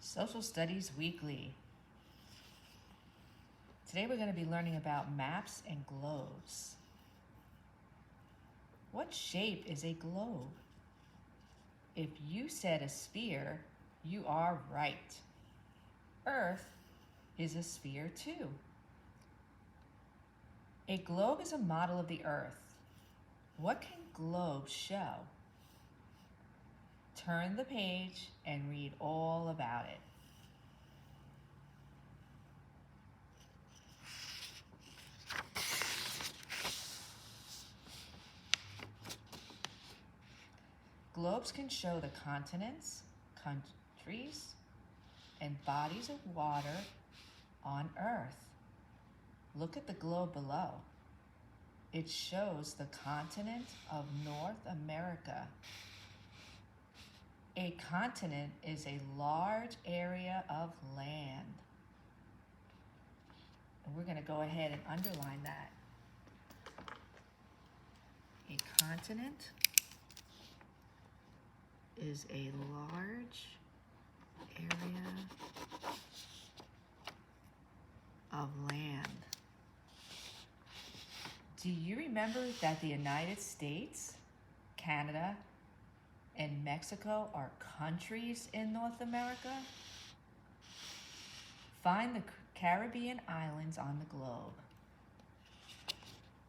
Social Studies Weekly. Today we're going to be learning about maps and globes. What shape is a globe? If you said a sphere, you are right. Earth is a sphere too. A globe is a model of the Earth. What can globes show? Turn the page and read all about it. Globes can show the continents, countries, and bodies of water on Earth. Look at the globe below. It shows the continent of North America. A continent is a large area of land. And we're going to go ahead and underline that. A continent is a large area of land. Do you remember that the United States, Canada, and Mexico are countries in North America? Find the Caribbean islands on the globe.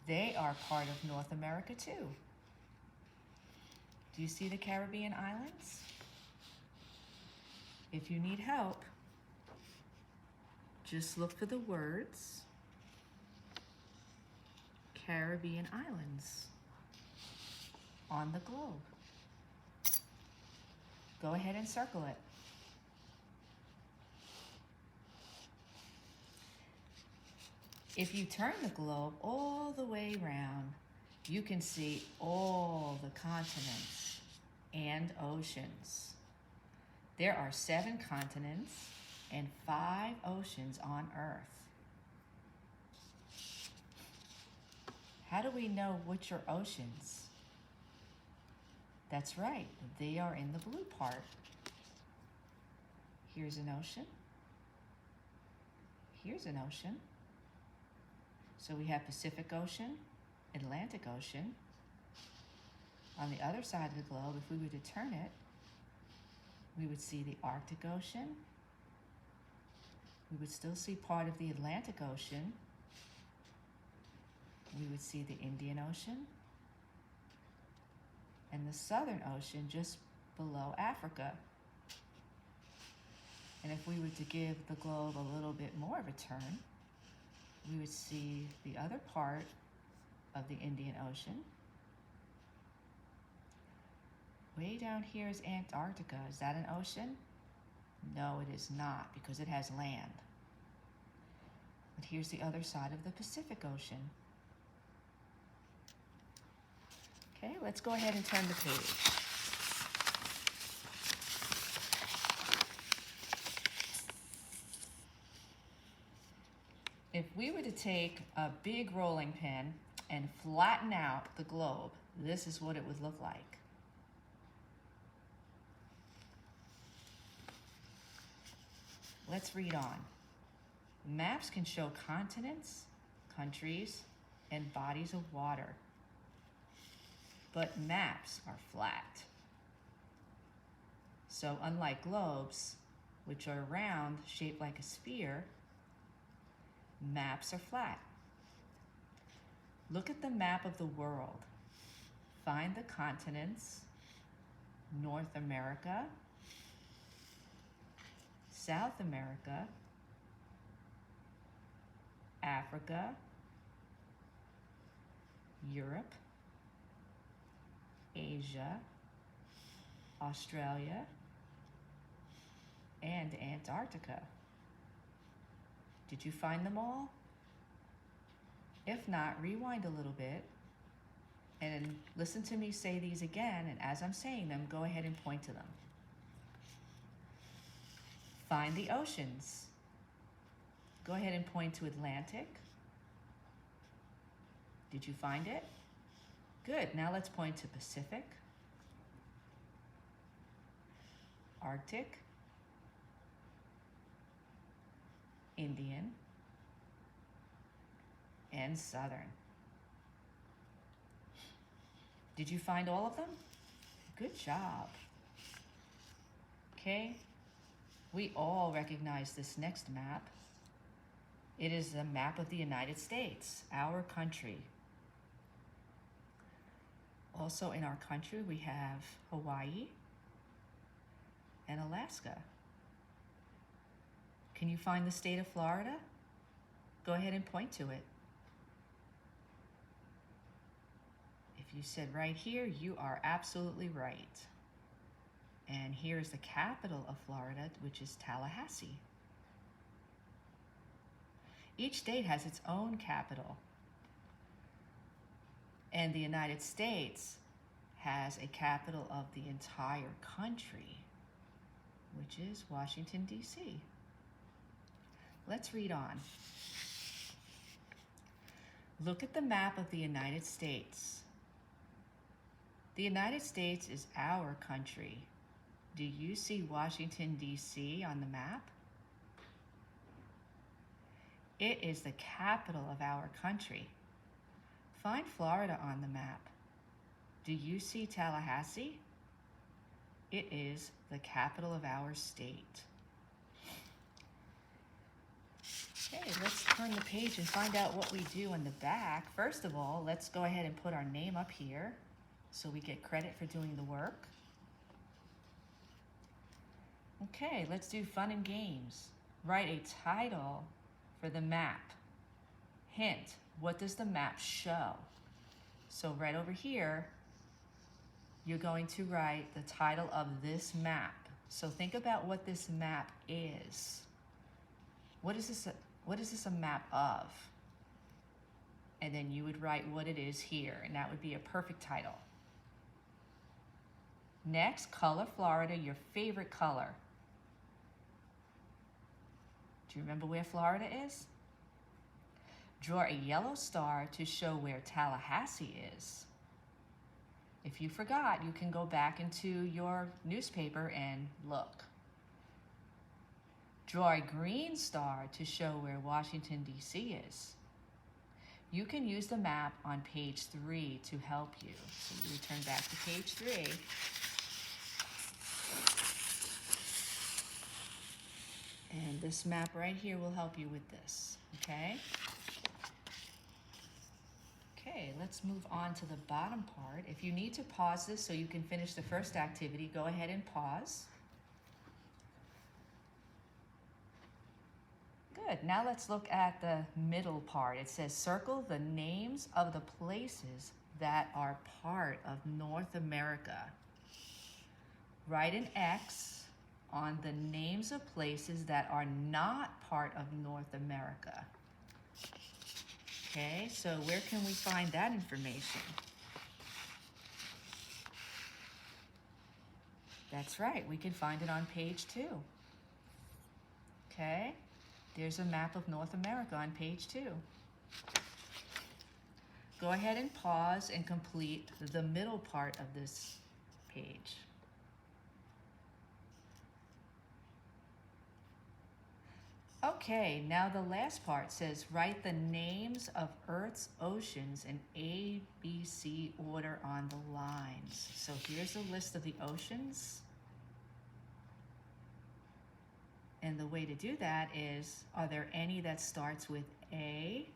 They are part of North America too. Do you see the Caribbean islands? If you need help, just look for the words Caribbean islands on the globe. Go ahead and circle it. If you turn the globe all the way around, you can see all the continents and oceans. There are 7 continents and 5 oceans on Earth. How do we know which are oceans? That's right, they are in the blue part. Here's an ocean. Here's an ocean. So we have Pacific Ocean, Atlantic Ocean. On the other side of the globe, if we were to turn it, we would see the Arctic Ocean. We would still see part of the Atlantic Ocean. We would see the Indian Ocean and the Southern Ocean just below Africa. And if we were to give the globe a little bit more of a turn, we would see the other part of the Indian Ocean. Way down here is Antarctica. Is that an ocean? No, it is not, because it has land. But here's the other side of the Pacific Ocean. Okay, let's go ahead and turn the page. If we were to take a big rolling pin and flatten out the globe, this is what it would look like. Let's read on. Maps can show continents, countries, and bodies of water. But maps are flat. So unlike globes, which are round, shaped like a sphere, maps are flat. Look at the map of the world. Find the continents: North America, South America, Africa, Europe, Asia, Australia, and Antarctica. Did you find them all? If not, rewind a little bit and listen to me say these again, and as I'm saying them, go ahead and point to them. Find the oceans. Go ahead and point to Atlantic. Did you find it? Good, now let's point to Pacific, Arctic, Indian, and Southern. Did you find all of them? Good job. Okay, we all recognize this next map. It is the map of the United States, our country. Also in our country, we have Hawaii and Alaska. Can you find the state of Florida? Go ahead and point to it. If you said right here, you are absolutely right. And here's the capital of Florida, which is Tallahassee. Each state has its own capital. And the United States has a capital of the entire country, which is Washington, D.C. Let's read on. Look at the map of the United States. The United States is our country. Do you see Washington, D.C. on the map? It is the capital of our country. Find Florida on the map. Do you see Tallahassee? It is the capital of our state. Okay, let's turn the page and find out what we do in the back. First of all, let's go ahead and put our name up here so we get credit for doing the work. Okay, let's do fun and games. Write a title for the map. Hint, what does the map show? So right over here, you're going to write the title of this map. So think about what this map is. What is this a map of? And then you would write what it is here, and that would be a perfect title. Next, color Florida your favorite color. Do you remember where Florida is? Draw a yellow star to show where Tallahassee is. If you forgot, you can go back into your newspaper and look. Draw a green star to show where Washington, D.C. is. You can use the map on page 3 to help you. So you return back to page 3. And this map right here will help you with this, okay? Okay, let's move on to the bottom part. If you need to pause this so you can finish the first activity, go ahead and pause. Good, now let's look at the middle part. It says, circle the names of the places that are part of North America. Write an X on the names of places that are not part of North America. Okay, so where can we find that information? That's right, we can find it on page 2. Okay, there's a map of North America on page 2. Go ahead and pause and complete the middle part of this page. Okay, now the last part says, write the names of Earth's oceans in ABC order on the lines. So here's a list of the oceans. And the way to do that is, are there any that starts with A?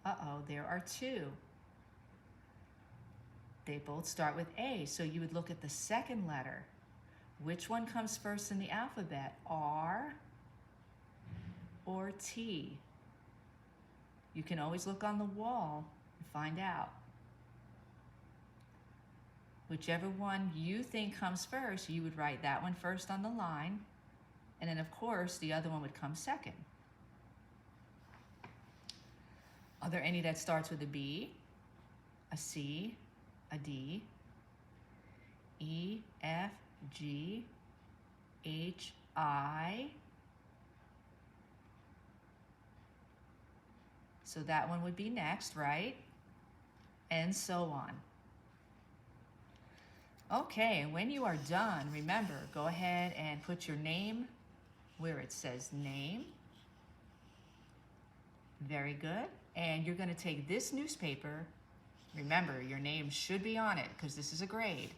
Uh-oh, there are 2. They both start with A, so you would look at the second letter. Which one comes first in the alphabet, R or T? You can always look on the wall and find out. Whichever one you think comes first, you would write that one first on the line, and then of course the other one would come second. Are there any that starts with a B, a C, a D, E, F, G, H, I? So that one would be next, right? And so on. Okay, and when you are done, remember, go ahead and put your name where it says name. Very good. And you're going to take this newspaper. Remember, your name should be on it because this is a grade.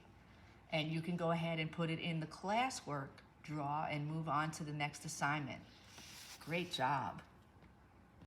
And you can go ahead and put it in the classwork drawer and move on to the next assignment. Great job.